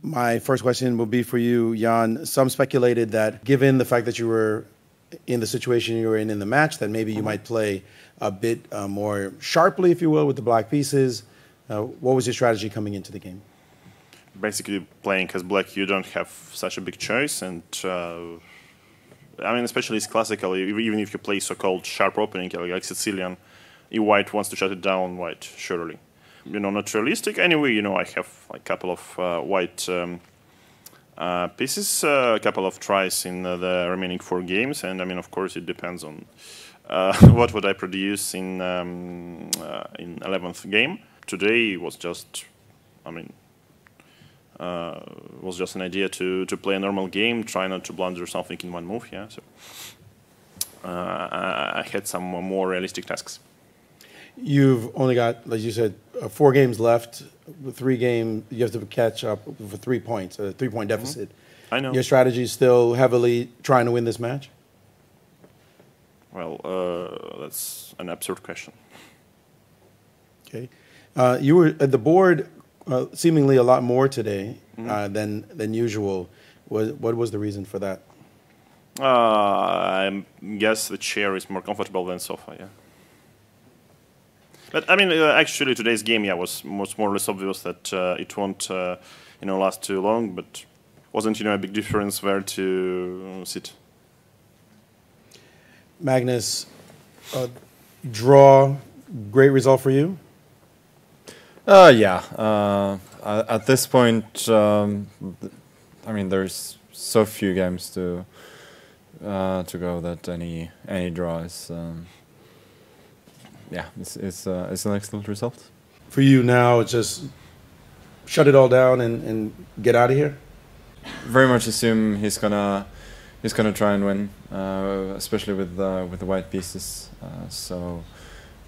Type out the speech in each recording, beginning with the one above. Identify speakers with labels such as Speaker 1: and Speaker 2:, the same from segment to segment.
Speaker 1: My first question will be for you, Jan. Some speculated that given the fact that you were in the situation you were in the match, that maybe you might play a bit more sharply, if you will, with the black pieces. What was your strategy coming into the game?
Speaker 2: Basically, playing as black, you don't have such a big choice, and I mean, especially it's classical. Even if you play so-called sharp opening, like Sicilian, if white wants to shut it down, white surely. Not realistic. Anyway, I have like a couple of white pieces, a couple of tries in the remaining 4 games, and I mean, of course, it depends on what would I produce in 11th game. Today was just, was just an idea to play a normal game, try not to blunder something in one move. Yeah, so I had some more realistic tasks.
Speaker 1: You've only got, as you said, 4 games left. 3 games, you have to catch up for 3 points, a 3-point deficit.
Speaker 2: I know.
Speaker 1: Your strategy is still heavily trying to win this match?
Speaker 2: Well, that's an absurd question.
Speaker 1: Okay. You were at the board seemingly a lot more today than usual. What was the reason for that?
Speaker 2: I guess the chair is more comfortable than sofa, yeah. But I mean, actually, today's game, was more or less obvious that it won't, last too long. But wasn't, a big difference where to sit.
Speaker 1: Magnus, draw, great result for you.
Speaker 3: Yeah. At this point, I mean, there's so few games to go that any draw is. Yeah, it's an excellent result.
Speaker 1: For you now, it's just shut it all down and get out of here?
Speaker 3: Very much assume he's gonna try and win, especially with the white pieces.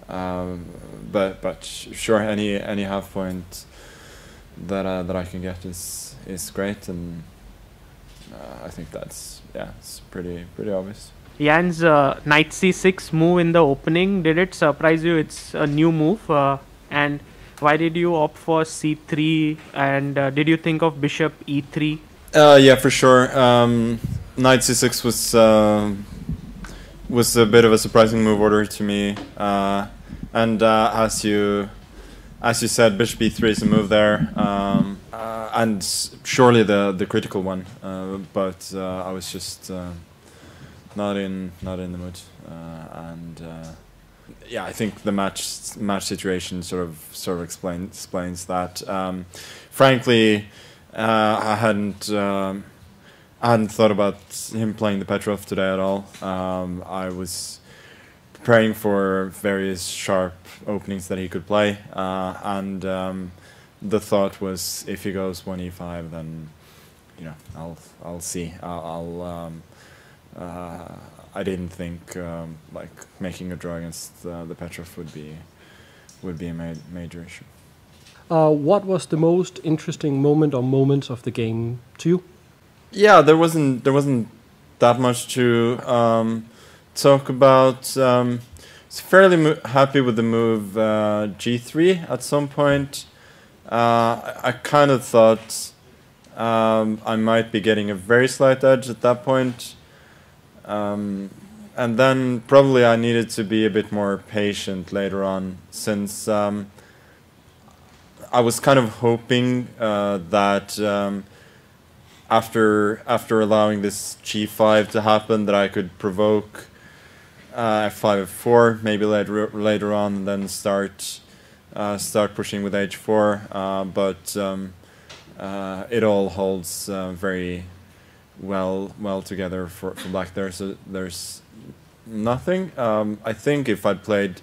Speaker 3: But sure, any half point that I can get is great, and I think it's pretty obvious.
Speaker 4: Jan's knight c6 move in the opening, did it surprise you? It's a new move, and why did you opt for c3, and did you think of bishop e3?
Speaker 3: Yeah, for sure. Knight c6 was a bit of a surprising move order to me, and as you said, bishop e3 is a move there, and surely the critical one, but I was just not in the mood, and yeah, I think the match situation sort of explains that. Frankly, I hadn't thought about him playing the Petrov today at all. I was preparing for various sharp openings that he could play, and the thought was, if he goes 1e5, then I'll see. I didn't think like making a draw against the Petrov would be a major issue.
Speaker 5: What was the most interesting moment or moments of the game to you?
Speaker 3: Yeah, there wasn't that much to talk about. I was fairly happy with the move g3 at some point. I kind of thought I might be getting a very slight edge at that point. And then probably I needed to be a bit more patient later on, since I was kind of hoping that after allowing this g5 to happen, that I could provoke f5, f4, maybe later on, and then start pushing with h4. But it all holds very well together for black there. So there's nothing. I think if I'd played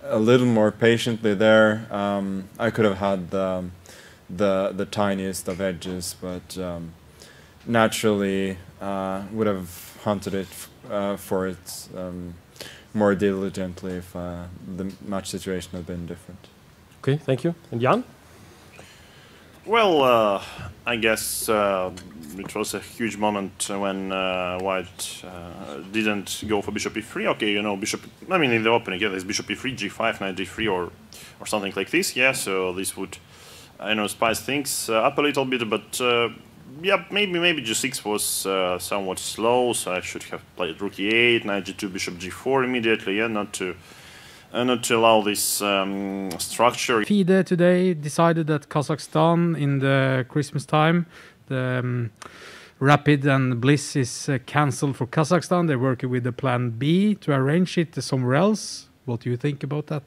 Speaker 3: a little more patiently there, I could have had the tiniest of edges, but naturally would have hunted it for it more diligently if the match situation had been different.
Speaker 5: Okay, thank you. And Jan?
Speaker 2: Well, I guess it was a huge moment when white didn't go for bishop e3. Okay, bishop. I mean, in the opening, yeah, there's bishop e3, g5, knight d3, or something like this. Yeah, so this would I know, spice things up a little bit, but yeah, maybe G6 was somewhat slow, so I should have played Rook E8, Knight G2, Bishop G4 immediately, yeah, not to allow this structure.
Speaker 6: FIDE today decided that Kazakhstan in the Christmas time, the Rapid and Bliss is cancelled for Kazakhstan. They're working with the plan B to arrange it somewhere else. What do you think about that?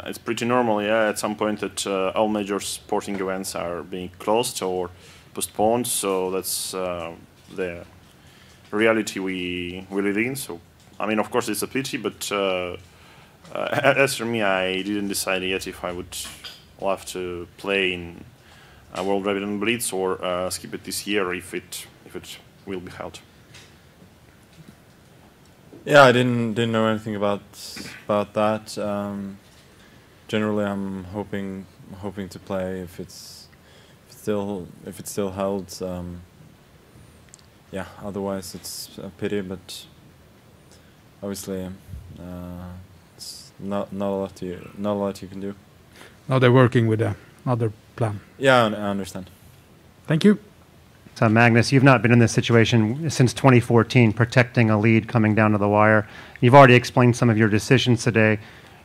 Speaker 2: It's pretty normal, yeah, at some point that all major sporting events are being closed or postponed, so that's the reality we live in. So, I mean, of course it's a pity, but as for me, I didn't decide yet if I would love to play in World Rapid and Blitz or skip it this year if it will be held.
Speaker 3: Yeah, I didn't know anything about that. Generally, I'm hoping to play if it's still held. Yeah, otherwise it's a pity, but obviously it's not a lot you can do.
Speaker 6: Now they're working with another plan.
Speaker 3: Yeah, I understand.
Speaker 6: Thank you.
Speaker 7: So Magnus, you've not been in this situation since 2014, protecting a lead coming down to the wire. You've already explained some of your decisions today.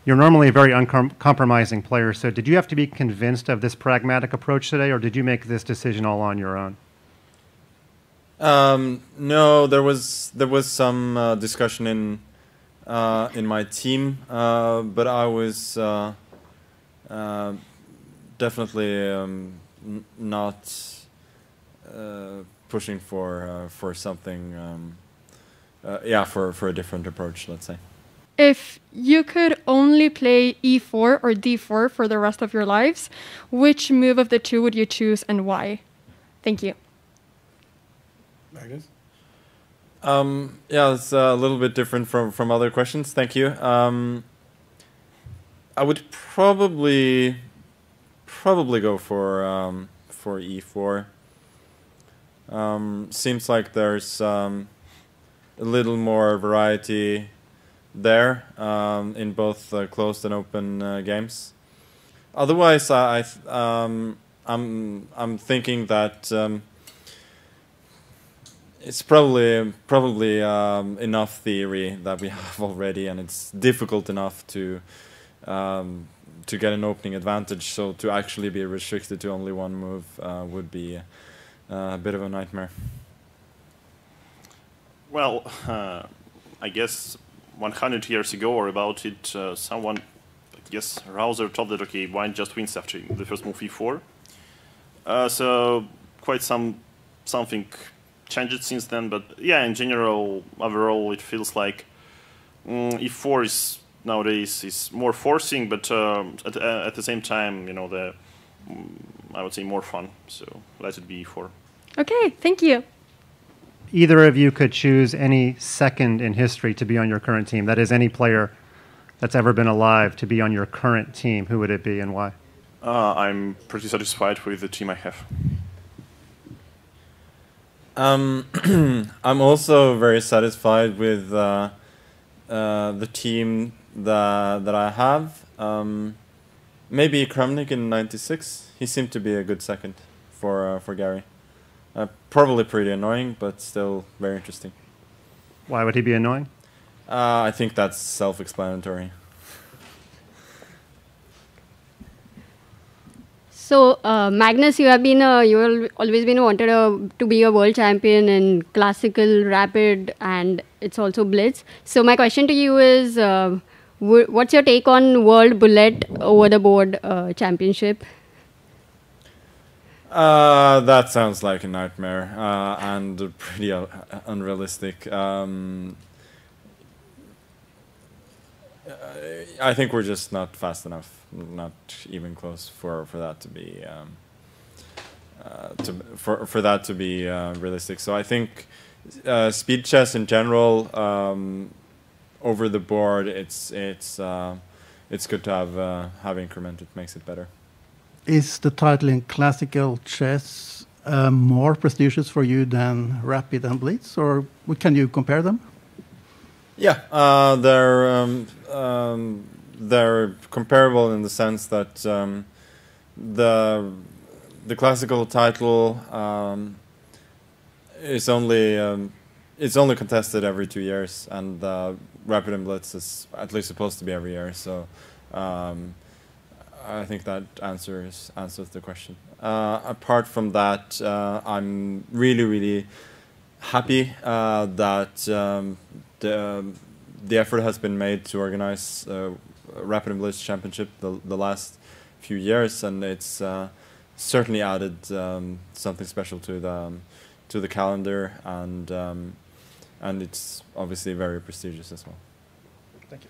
Speaker 7: You're normally a very uncompromising player, so did you have to be convinced of this pragmatic approach today, or did you make this decision all on your own?
Speaker 3: No, there was some discussion in my team, but I was definitely not pushing for something, for a different approach, let's say.
Speaker 8: If you could only play e4 or d4 for the rest of your lives, which move of the two would you choose and why? Thank you.
Speaker 1: Magnus?
Speaker 3: Yeah, it's a little bit different from other questions. Thank you. I would probably go for e4. Seems like there's a little more variety there in both closed and open games. Otherwise, I'm thinking that it's probably enough theory that we have already, and it's difficult enough to get an opening advantage. So to actually be restricted to only one move would be a bit of a nightmare.
Speaker 2: Well, I guess 100 years ago or about it, someone, I guess Rouser, thought that okay, white just wins after the first move e4. So quite something changed since then, but yeah, in general, overall, it feels like e4 is nowadays is more forcing, but at the same time, you know, I would say more fun. So let it be e4.
Speaker 8: Okay, thank you.
Speaker 7: Either of you could choose any second in history to be on your current team. That is, any player that's ever been alive to be on your current team. Who would it be and why?
Speaker 2: I'm pretty satisfied with the team I have.
Speaker 3: I'm also very satisfied with the team that I have. Maybe Kramnik in '96. He seemed to be a good second for Gary. Probably pretty annoying, but still very interesting.
Speaker 7: Why would he be annoying?
Speaker 3: I think that's self-explanatory.
Speaker 9: So, Magnus, you have always been wanted to be a world champion in classical, rapid, and it's also blitz. So, my question to you is, what's your take on World Bullet over the board championship?
Speaker 3: That sounds like a nightmare and pretty unrealistic. I think we're just not fast enough, not even close for that to be for that to be realistic. So I think speed chess in general over the board, it's good to have increment. It makes it better.
Speaker 10: Is the title in classical chess more prestigious for you than Rapid and Blitz, or can you compare them?
Speaker 3: Yeah, they're comparable in the sense that the classical title is only it's only contested every 2 years, and Rapid and Blitz is at least supposed to be every year. So I think that answers the question. Apart from that, I'm really happy that the effort has been made to organize Rapid and Blitz Championship the last few years, and it's certainly added something special to the calendar, and it's obviously very prestigious as well.